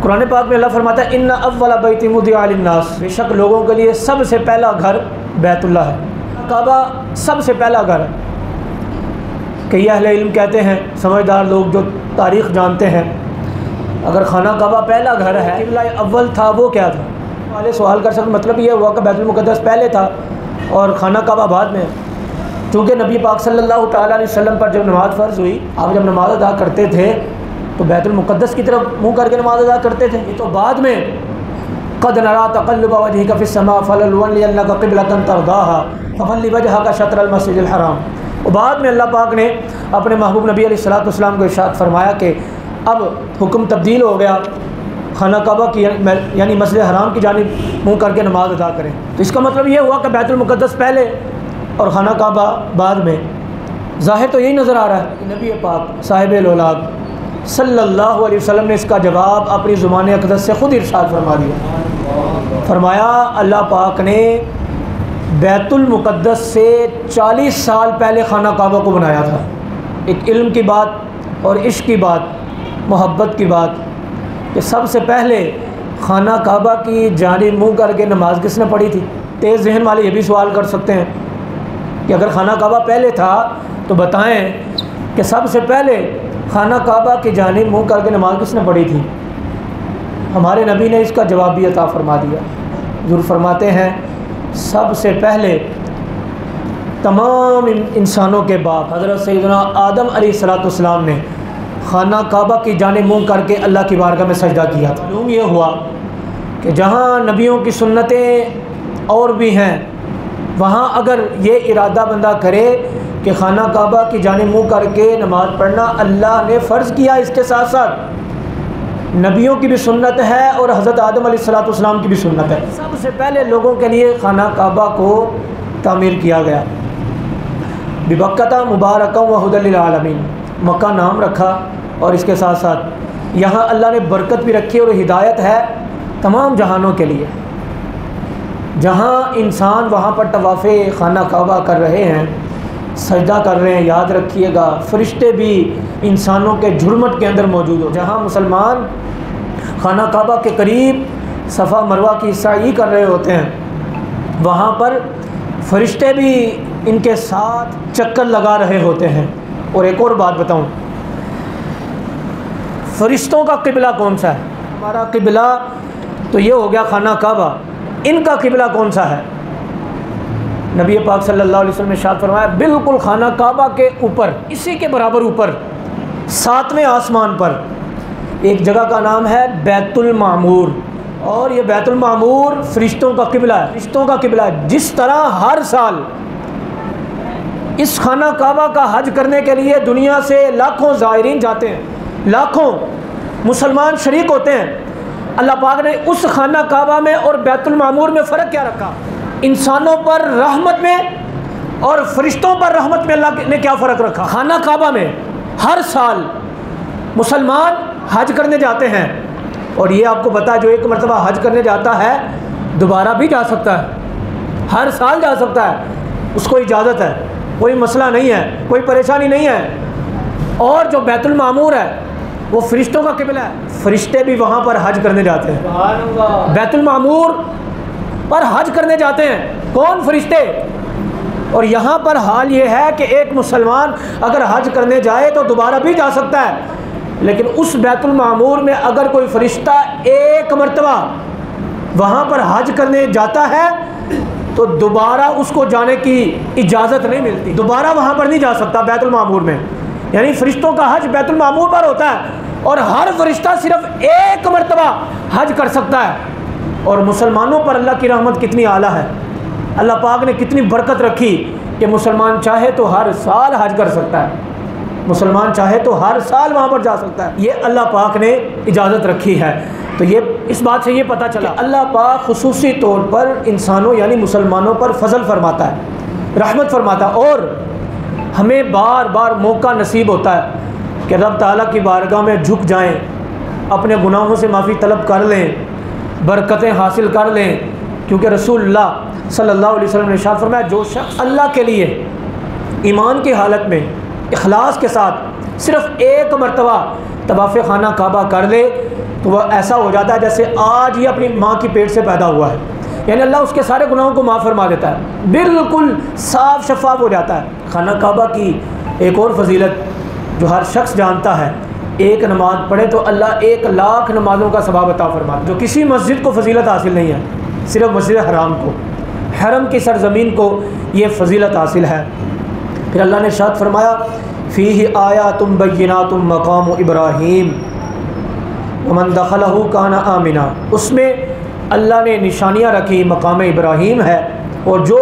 قرآن پاک میں اللہ فرماتا ہے ان اول بیت وضع للناس، بے شک لوگوں کے لیے سب سے پہلا گھر بیت اللہ ہے، کعبہ سب سے پہلا گھر ہے۔ کئی اہل علم کہتے ہیں، سمجھدار لوگ جو تاریخ جانتے ہیں، اگر خانہ کعبہ پہلا گھر ہے، قبلہ اول تھا وہ کیا تھا؟ والے سوال کر سکتے، مطلب یہ ہوا کہ بیت المقدس پہلے تھا اور خانہ کعبہ بعد میں۔ چونکہ نبی پاک صلی اللہ تعالیٰ علیہ وسلم پر جب نماز فرض ہوئی، آپ جب نماز ادا کرتے تھے تو بیت المقدس کی طرف منہ کر کے نماز ادا کرتے تھے، یہ تو بعد میں قد نرى تقلب وجهك في السماء فلنولينك قبلة ترضاها فول وجهك شطر المسجد الحرام۔ اور بعد میں اللہ پاک نے اپنے محبوب نبی علیہ الصلوۃ والسلام کو ارشاد فرمایا کہ اب حکم تبدیل ہو گیا، خانہ کعبہ کی یعنی مسجد حرام کی جانب منہ کر کے نماز ادا کریں۔ تو اس کا مطلب یہ ہوا کہ بیت المقدس پہلے اور خانہ کعبہ بعد میں۔ ظاہر تو یہی نظر آ رہا ہے کہ نبی پاک صاحب الاولاد صلی اللہ علیہ وسلم نے اس کا جواب اپنی زبان اقدس سے خود ارشاد فرما دیا۔ فرمایا اللہ پاک نے بیت المقدس سے 40 سال پہلے خانہ کعبہ کو بنایا تھا۔ ایک علم کی بات اور عشق کی بات، محبت کی بات، کہ سب سے پہلے خانہ کعبہ کی جانب منہ کر کے نماز کس نے پڑھی تھی؟ تیز ذہن والے یہ بھی سوال کر سکتے ہیں کہ اگر خانہ کعبہ پہلے تھا تو بتائیں کہ سب سے پہلے خانہ کعبہ کی جانب منہ کر کے نماز کس نے پڑھی تھی؟ ہمارے نبی نے اس کا جواب بھی عطا فرما دیا۔ حضور فرماتے ہیں سب سے پہلے تمام انسانوں کے باپ حضرت سیدنا آدم علیہ السلام نے خانہ کعبہ کی جانب منہ کر کے اللہ کی بارگاہ میں سجدہ کیا تھا۔ معلوم یہ ہوا کہ جہاں نبیوں کی سنتیں اور بھی ہیں، وہاں اگر یہ ارادہ بندہ کرے کہ خانہ کعبہ کی جانب منہ کر کے نماز پڑھنا اللہ نے فرض کیا، اس کے ساتھ ساتھ نبیوں کی بھی سنت ہے اور حضرت آدم علیہ السلام کی بھی سنت ہے۔ سب سے پہلے لوگوں کے لیے خانہ کعبہ کو تعمیر کیا گیا۔ ببکۃ مبارکا وہدی للعالمین، مکہ نام رکھا، اور اس کے ساتھ ساتھ یہاں اللہ نے برکت بھی رکھی اور ہدایت ہے تمام جہانوں کے لیے۔ جہاں انسان وہاں پر طواف خانہ کعبہ کر رہے ہیں، سجدہ کر رہے ہیں، یاد رکھیے گا فرشتے بھی انسانوں کے جھرمٹ کے اندر موجود ہو۔ جہاں مسلمان خانہ کعبہ کے قریب صفا مروہ کی سعی کر رہے ہوتے ہیں، وہاں پر فرشتے بھی ان کے ساتھ چکر لگا رہے ہوتے ہیں۔ اور ایک اور بات بتاؤں، فرشتوں کا قبلہ کون سا ہے؟ ہمارا قبلہ تو یہ ہو گیا خانہ کعبہ، ان کا قبلہ کون سا ہے؟ نبی پاک صلی اللہ علیہ وسلم نے ارشاد فرمایا بالکل خانہ کعبہ کے اوپر، اسی کے برابر اوپر 7ویں آسمان پر ایک جگہ کا نام ہے بیت المعمور، اور یہ بیت المعمور فرشتوں کا قبلہ ہے، فرشتوں کا قبلہ ہے۔ جس طرح ہر سال اس خانہ کعبہ کا حج کرنے کے لیے دنیا سے لاکھوں زائرین جاتے ہیں، لاکھوں مسلمان شریک ہوتے ہیں، اللہ پاک نے اس خانہ کعبہ میں اور بیت المعمور میں فرق کیا رکھا؟ انسانوں پر رحمت میں اور فرشتوں پر رحمت میں اللہ نے کیا فرق رکھا؟ خانہ کعبہ میں ہر سال مسلمان حج کرنے جاتے ہیں، اور یہ آپ کو پتا ہے جو ایک مرتبہ حج کرنے جاتا ہے دوبارہ بھی جا سکتا ہے، ہر سال جا سکتا ہے، اس کو اجازت ہے، کوئی مسئلہ نہیں ہے، کوئی پریشانی نہیں ہے۔ اور جو بیت المعمور ہے وہ فرشتوں کا قبلہ ہے، فرشتے بھی وہاں پر حج کرنے جاتے ہیں، بیت المعمور پر حج کرنے جاتے ہیں۔ کون؟ فرشتے۔ اور یہاں پر حال یہ ہے کہ ایک مسلمان اگر حج کرنے جائے تو دوبارہ بھی جا سکتا ہے، لیکن اس بیت المعمور میں اگر کوئی فرشتہ ایک مرتبہ وہاں پر حج کرنے جاتا ہے تو دوبارہ اس کو جانے کی اجازت نہیں ملتی، دوبارہ وہاں پر نہیں جا سکتا بیت المعمور میں۔ یعنی فرشتوں کا حج بیت المعمور پر ہوتا ہے، اور ہر فرشتہ صرف ایک مرتبہ حج کر سکتا ہے۔ اور مسلمانوں پر اللہ کی رحمت کتنی اعلیٰ ہے، اللہ پاک نے کتنی برکت رکھی کہ مسلمان چاہے تو ہر سال حج کر سکتا ہے، مسلمان چاہے تو ہر سال وہاں پر جا سکتا ہے، یہ اللہ پاک نے اجازت رکھی ہے۔ تو یہ اس بات سے یہ پتہ چلا اللہ پاک خصوصی طور پر انسانوں یعنی مسلمانوں پر فضل فرماتا ہے، رحمت فرماتا ہے، اور ہمیں بار بار موقع نصیب ہوتا ہے کہ رب تعالیٰ کی بارگاہ میں جھک جائیں، اپنے گناہوں سے معافی طلب کر لیں، برکتیں حاصل کر لیں، کیونکہ رسول اللہ صلی اللہ علیہ وسلم نے ارشاد فرمایا جو شخص اللہ کے لیے ایمان کی حالت میں اخلاص کے ساتھ صرف ایک مرتبہ طواف خانہ کعبہ کر لے تو وہ ایسا ہو جاتا ہے جیسے آج ہی اپنی ماں کی پیٹ سے پیدا ہوا ہے، یعنی اللہ اس کے سارے گناہوں کو معاف فرما دیتا ہے، بالکل صاف شفاف ہو جاتا ہے۔ خانہ کعبہ کی ایک اور فضیلت جو ہر شخص جانتا ہے، ایک نماز پڑھے تو اللہ 1,00,000 نمازوں کا ثواب عطا فرماتا ہے۔ جو کسی مسجد کو فضیلت حاصل نہیں ہے، صرف مسجد حرام کو، حرم کی سرزمین کو یہ فضیلت حاصل ہے۔ پھر اللہ نے ارشاد فرمایا فیہ آیات بینات مقام ابراہیم ومن دخلہ کان آمنا، اس میں اللہ نے نشانیاں رکھی، مقام ابراہیم ہے، اور جو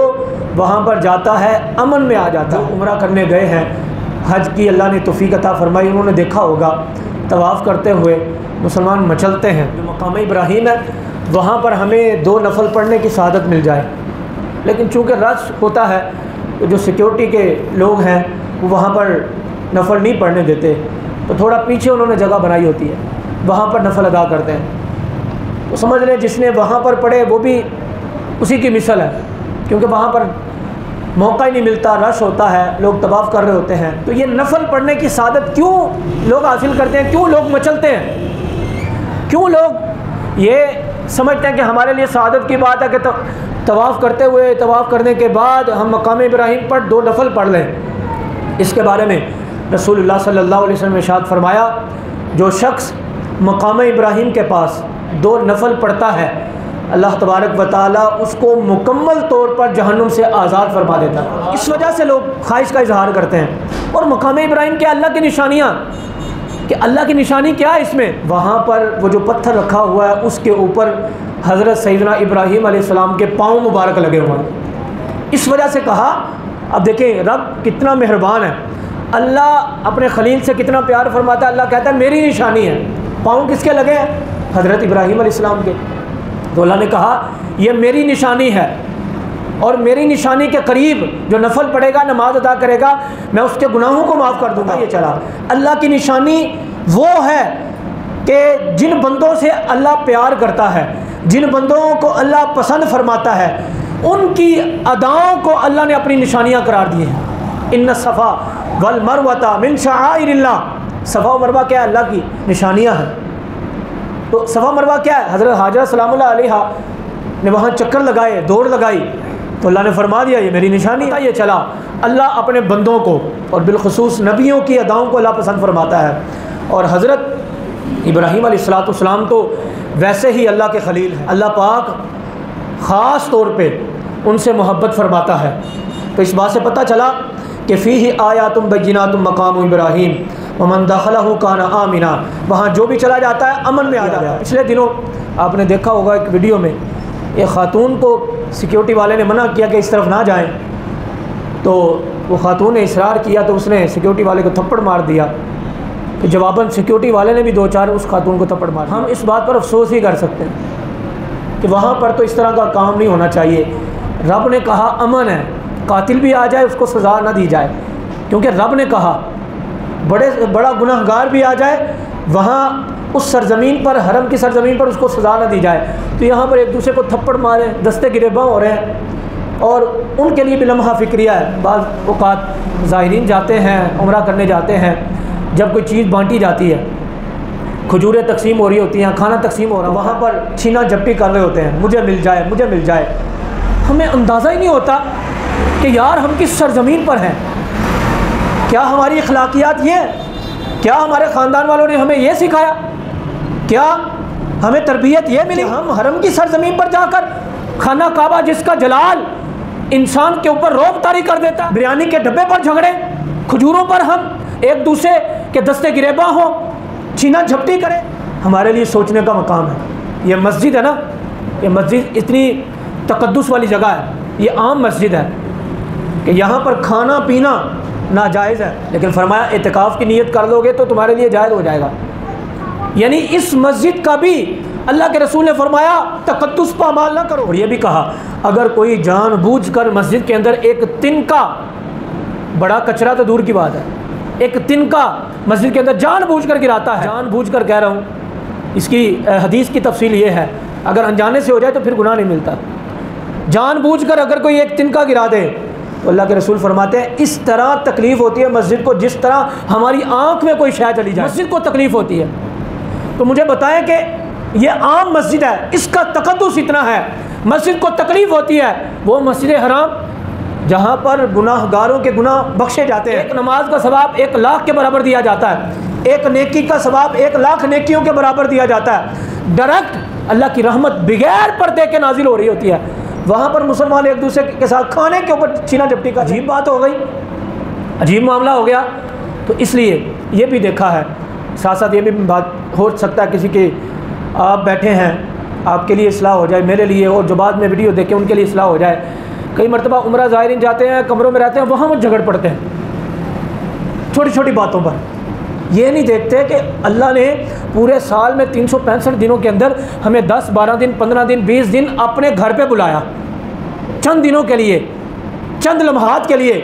وہاں پر جاتا ہے امن میں آ جاتا ہے۔ عمرہ کرنے گئے ہیں، حج کی اللہ نے توفیق عطا فرمائی، انہوں نے دیکھا ہوگا طواف کرتے ہوئے مسلمان مچلتے ہیں، جو مقام ابراہیم ہے وہاں پر ہمیں 2 نفل پڑھنے کی سعادت مل جائے، لیکن چونکہ رش ہوتا ہے تو جو سیکیورٹی کے لوگ ہیں وہ وہاں پر نفل نہیں پڑھنے دیتے، تو تھوڑا پیچھے انہوں نے جگہ بنائی ہوتی ہے، وہاں پر نفل ادا کرتے ہیں۔ تو سمجھ لیں جس نے وہاں پر پڑھے وہ بھی اسی کی مثل ہے، کیونکہ وہاں پر موقع ہی نہیں ملتا، رش ہوتا ہے، لوگ طواف کر رہے ہوتے ہیں۔ تو یہ نفل پڑھنے کی سعادت کیوں لوگ حاصل کرتے ہیں، کیوں لوگ مچلتے ہیں، کیوں لوگ یہ سمجھتے ہیں کہ ہمارے لیے سعادت کی بات ہے کہ طواف کرتے ہوئے، طواف کرنے کے بعد ہم مقام ابراہیم پر 2 نفل پڑھ لیں۔ اس کے بارے میں رسول اللہ صلی اللہ علیہ وسلم نے ارشاد فرمایا جو شخص مقام ابراہیم کے پاس 2 نفل پڑھتا ہے، اللہ تبارک و تعالیٰ اس کو مکمل طور پر جہنم سے آزاد فرما دیتا ہے۔ اس وجہ سے لوگ خواہش کا اظہار کرتے ہیں۔ اور مقام ابراہیم کے اللہ کی نشانیاں، کہ اللہ کی نشانی کیا ہے اس میں، وہاں پر وہ جو پتھر رکھا ہوا ہے اس کے اوپر حضرت سیدنا ابراہیم علیہ السلام کے پاؤں مبارک لگے ہوئے ہیں۔ اس وجہ سے کہا، اب دیکھیں رب کتنا مہربان ہے، اللہ اپنے خلیل سے کتنا پیار فرماتا ہے، اللہ کہتا ہے میری نشانی ہے۔ پاؤں کس کے لگے ہیں؟ حضرت ابراہیم علیہ السلام کے۔ تو اللہ نے کہا یہ میری نشانی ہے، اور میری نشانی کے قریب جو نفل پڑھے گا، نماز ادا کرے گا، میں اس کے گناہوں کو معاف کر دوں گا۔ یہ چلا اللہ کی نشانی وہ ہے کہ جن بندوں سے اللہ پیار کرتا ہے، جن بندوں کو اللہ پسند فرماتا ہے، ان کی اداؤں کو اللہ نے اپنی نشانیاں قرار دی ہیں۔ ان الصفا والمروہ من شعائر اللہ، صفا و مروہ کیا ہے؟ اللہ کی نشانیاں ہیں۔ تو صفا مروہ کیا ہے؟ حضرت حاجرہ سلام اللہ علیہ نے وہاں چکر لگائے، دوڑ لگائی، تو اللہ نے فرما دیا یہ میری نشانی ہے۔ یہ چلا اللہ اپنے بندوں کو اور بالخصوص نبیوں کی اداؤں کو اللہ پسند فرماتا ہے، اور حضرت ابراہیم علیہ السلام تو ویسے ہی اللہ کے خلیل ہیں، اللہ پاک خاص طور پہ ان سے محبت فرماتا ہے۔ تو اس بات سے پتہ چلا کہ فیہ آیات بینات مقام ابراہیم ومن دخلہ کان آمنا، وہاں جو بھی چلا جاتا ہے امن میں آ جاتا ہے۔ پچھلے دنوں آپ نے دیکھا ہوگا ایک ویڈیو میں ایک خاتون کو سیکیورٹی والے نے منع کیا کہ اس طرف نہ جائیں، تو وہ خاتون نے اصرار کیا تو اس نے سیکیورٹی والے کو تھپڑ مار دیا، تو جواباً سیکیورٹی والے نے بھی 2-4 اس خاتون کو تھپڑ مار دیا۔ ہم اس بات پر افسوس ہی کر سکتے ہیں کہ وہاں پر تو اس طرح کا کام نہیں ہونا چاہیے۔ رب نے کہا امن ہے، قاتل بھی آ جائے اس کو سزا نہ دی جائے، کیونکہ رب نے کہا بڑا گناہ گار بھی آ جائے وہاں اس سرزمین پر، حرم کی سرزمین پر اس کو سزا نہ دی جائے۔ تو یہاں پر ایک دوسرے کو تھپڑ مارے، دستے گریباں ہو رہے ہیں، اور ان کے لیے بھی لمحہ فکریہ ہے۔ بعض اوقات زائرین جاتے ہیں، عمرہ کرنے جاتے ہیں، جب کوئی چیز بانٹی جاتی ہے، کھجوریں تقسیم ہو رہی ہوتی ہیں، کھانا تقسیم ہو رہا ہے، وہاں پر چھینا جھپٹی کر رہے ہوتے ہیں، مجھے مل جائے مجھے مل جائے۔ ہمیں اندازہ ہی نہیں ہوتا کہ یار ہم کس سرزمین پر ہیں، کیا ہماری اخلاقیات یہ ہیں، کیا ہمارے خاندان والوں نے ہمیں یہ سکھایا، کیا ہمیں تربیت یہ ملی؟ ہم حرم کی سرزمین پر جا کر خانہ کعبہ جس کا جلال انسان کے اوپر رعب طاری کر دیتا، بریانی کے ڈبے پر جھگڑے، کھجوروں پر ہم ایک دوسرے کے دستے گریباں ہوں، چھینا جھپٹی کریں، ہمارے لیے سوچنے کا مقام ہے۔ یہ مسجد ہے نا، یہ مسجد اتنی تقدس والی جگہ ہے، یہ عام مسجد ہے کہ یہاں پر کھانا پینا ناجائز ہے، لیکن فرمایا اعتکاف کی نیت کر لو گے تو تمہارے لیے جائز ہو جائے گا۔ یعنی اس مسجد کا بھی اللہ کے رسول نے فرمایا تقدس پامال نہ کرو، اور یہ بھی کہا اگر کوئی جان بوجھ کر مسجد کے اندر ایک تنکا، بڑا کچرا تو دور کی بات ہے، ایک تنکا مسجد کے اندر جان بوجھ کر گراتا ہے، جان بوجھ کر کہہ رہا ہوں، اس کی حدیث کی تفصیل یہ ہے اگر انجانے سے ہو جائے تو پھر گناہ نہیں ملتا، جان بوجھ کر اگر کوئی ایک تنکا گرا دے تو اللہ کے رسول فرماتے ہیں اس طرح تکلیف ہوتی ہے مسجد کو جس طرح ہماری آنکھ میں کوئی شے چلی جائے، مسجد کو تکلیف ہوتی ہے۔ تو مجھے بتائیں کہ یہ عام مسجد ہے، اس کا تقدس اتنا ہے، مسجد کو تکلیف ہوتی ہے، وہ مسجد حرام جہاں پر گناہ گاروں کے گناہ بخشے جاتے ہیں، ایک نماز کا ثواب 1,00,000 کے برابر دیا جاتا ہے، ایک نیکی کا ثواب 1,00,000 نیکیوں کے برابر دیا جاتا ہے، ڈائریکٹ اللہ کی رحمت بغیر پردے کے نازل ہو رہی ہوتی ہے، وہاں پر مسلمان ایک دوسرے کے ساتھ کھانے کے اوپر چھینا جھپٹی کا عجیب بات ہو گئی، عجیب معاملہ ہو گیا۔ تو اس لیے یہ بھی دیکھا ہے، ساتھ ساتھ یہ بھی بات ہو سکتا ہے کسی کے آپ بیٹھے ہیں، آپ کے لیے اصلاح ہو جائے، میرے لیے، اور جو بعد میں ویڈیو دیکھیں ان کے لیے اصلاح ہو جائے۔ کئی مرتبہ عمرہ زائرین جاتے ہیں، کمروں میں رہتے ہیں، وہاں وہ جھگڑ پڑتے ہیں چھوٹی چھوٹی باتوں پر، یہ نہیں دیکھتے کہ اللہ نے پورے سال میں 365 دنوں کے اندر ہمیں 10 12 دن 15 دن 20 دن اپنے گھر پہ بلایا، چند دنوں کے لیے، چند لمحات کے لیے،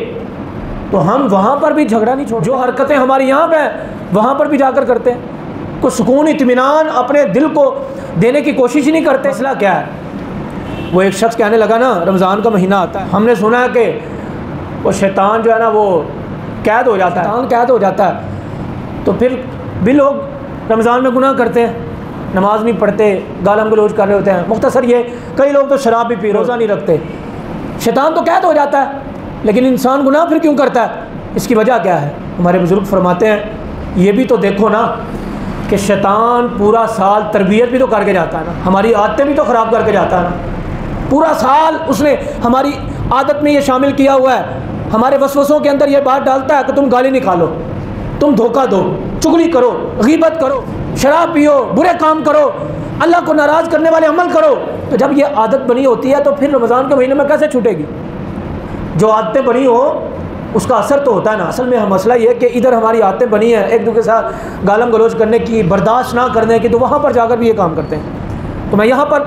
تو ہم وہاں پر بھی جھگڑا نہیں چھوڑتے، جو حرکتیں ہماری یہاں پہ ہیں وہاں پر بھی جا کر کرتے ہیں، کوئی سکون اطمینان اپنے دل کو دینے کی کوشش ہی نہیں کرتے۔ مسئلہ کیا ہے؟ وہ ایک شخص کہنے لگا نا رمضان کا مہینہ آتا ہے، ہم نے سنا ہے کہ وہ شیطان جو ہے نا وہ قید ہو جاتا ہے، شیطان قید ہو جاتا ہے، تو پھر بھی لوگ رمضان میں گناہ کرتے ہیں، نماز نہیں پڑھتے، گالم گلوچ کر رہے ہوتے ہیں، مختصر یہ کئی لوگ تو شراب بھی پی، روزہ نہیں رکھتے، شیطان تو قید ہو جاتا ہے، لیکن انسان گناہ پھر کیوں کرتا ہے؟ اس کی وجہ کیا ہے؟ ہمارے بزرگ فرماتے ہیں یہ بھی تو دیکھو نا کہ شیطان پورا سال تربیت بھی تو کر کے جاتا ہے نا، ہماری عادتیں بھی تو خراب کر کے جاتا ہے نا، پورا سال اس نے ہماری عادت میں یہ شامل کیا ہوا ہے، ہمارے وسوسوں کے اندر یہ بات ڈالتا ہے کہ تم گالی نہیں کھا لو، تم دھوکہ دو، چغلی کرو، غیبت کرو، شراب پیو، برے کام کرو، اللہ کو ناراض کرنے والے عمل کرو۔ تو جب یہ عادت بنی ہوتی ہے تو پھر رمضان کے مہینے میں کیسے چھوٹے گی؟ جو عادتیں بنی ہو اس کا اثر تو ہوتا ہے نا۔ اصل میں مسئلہ یہ کہ ادھر ہماری عادتیں بنی ہیں ایک دوسرے کے ساتھ گالم گلوچ کرنے کی، برداشت نہ کرنے کی، تو وہاں پر جا کر بھی یہ کام کرتے ہیں۔ تو میں یہاں پر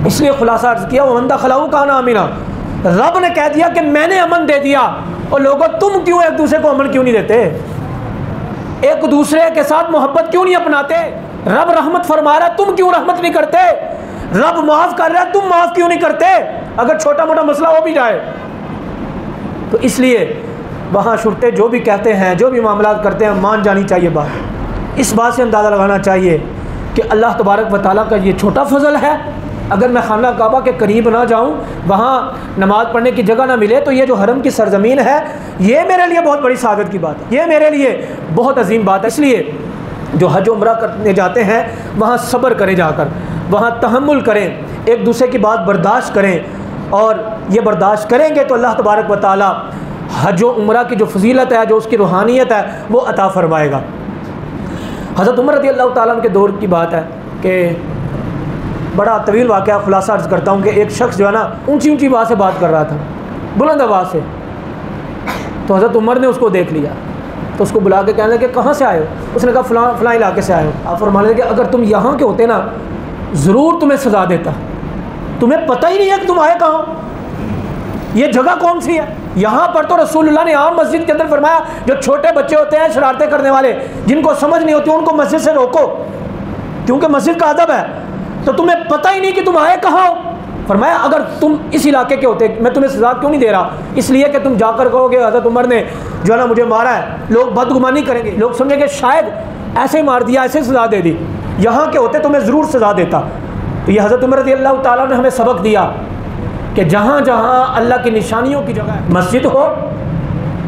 اس لیے خلاصہ عرض کیا وَمَنْ دَخَلَهُ كَانَ آمِنًا، رب نے کہہ دیا کہ میں نے امن دے دیا، اور لوگوں تم کیوں ایک دوسرے کو امن کیوں نہیں دیتے؟ ایک دوسرے کے ساتھ محبت کیوں نہیں اپناتے؟ رب رحمت فرما رہا ہے تم کیوں رحمت نہیں کرتے؟ رب معاف کر رہا ہے تم معاف کیوں نہیں کرتے؟ اگر چھوٹا موٹا مسئلہ ہو بھی جائے تو اس لیے وہاں شرطے جو بھی کہتے ہیں، جو بھی معاملات کرتے ہیں، مان جانی چاہیے بات۔ اس بات سے اندازہ لگانا چاہیے کہ اللہ تبارک و تعالیٰ کا یہ چھوٹا فضل ہے، اگر میں خانہ کعبہ کے قریب نہ جاؤں، وہاں نماز پڑھنے کی جگہ نہ ملے، تو یہ جو حرم کی سرزمین ہے یہ میرے لیے بہت بڑی سعادت کی بات ہے، یہ میرے لیے بہت عظیم بات ہے۔ اس لیے جو حج و عمرہ کرنے جاتے ہیں وہاں صبر کریں، جا کر وہاں تحمل کریں، ایک دوسرے کی بات برداشت کریں، اور یہ برداشت کریں گے تو اللہ تبارک و تعالیٰ حج و عمرہ کی جو فضیلت ہے، جو اس کی روحانیت ہے، وہ عطا فرمائے گا۔ حضرت عمر رضی اللہ تعالیٰ عنہ کے دور کی بات ہے کہ بڑا طویل واقعہ، خلاصہ عرض کرتا ہوں کہ ایک شخص جو ہے نا اونچی اونچی آواز سے بات کر رہا تھا، بلند آواز سے، تو حضرت عمر نے اس کو دیکھ لیا، تو اس کو بلا کے کہنے لگے کہ کہاں سے آئے ہو؟ اس نے کہا فلاں فلاں علاقے سے آئے ہو۔ آپ فرمانے لگے کہ اگر تم یہاں کے ہوتے نا ضرور تمہیں سزا دیتا، تمہیں پتہ ہی نہیں ہے کہ تم آئے کہاں، یہ جگہ کون سی ہے؟ یہاں پر تو رسول اللہ نے عام مسجد کے اندر فرمایا جو چھوٹے بچے ہوتے ہیں شرارتیں کرنے والے، جن کو سمجھ نہیں ہوتی، ان کو مسجد سے روکو، کیونکہ مسجد کا ادب ہے، تو تمہیں پتہ ہی نہیں کہ تم آئے کہاں ہو۔ فرمایا اگر تم اس علاقے کے ہوتے میں تمہیں سزا کیوں نہیں دے رہا؟ اس لیے کہ تم جا کر کہو گے حضرت عمر نے جو ہے نا مجھے مارا ہے، لوگ بدگمانی کریں گے، لوگ سمجھیں گے شاید ایسے ہی مار دیا، ایسے سزا دے دی، یہاں کے ہوتے تمہیں ضرور سزا دیتا۔ تو یہ حضرت عمر رضی اللہ تعالیٰ نے ہمیں سبق دیا کہ جہاں جہاں اللہ کی نشانیوں کی جگہ مسجد ہو،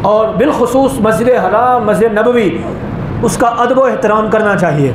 اور بالخصوص مسجد حرام، مسجد نبوی، اس کا ادب و احترام کرنا چاہیے۔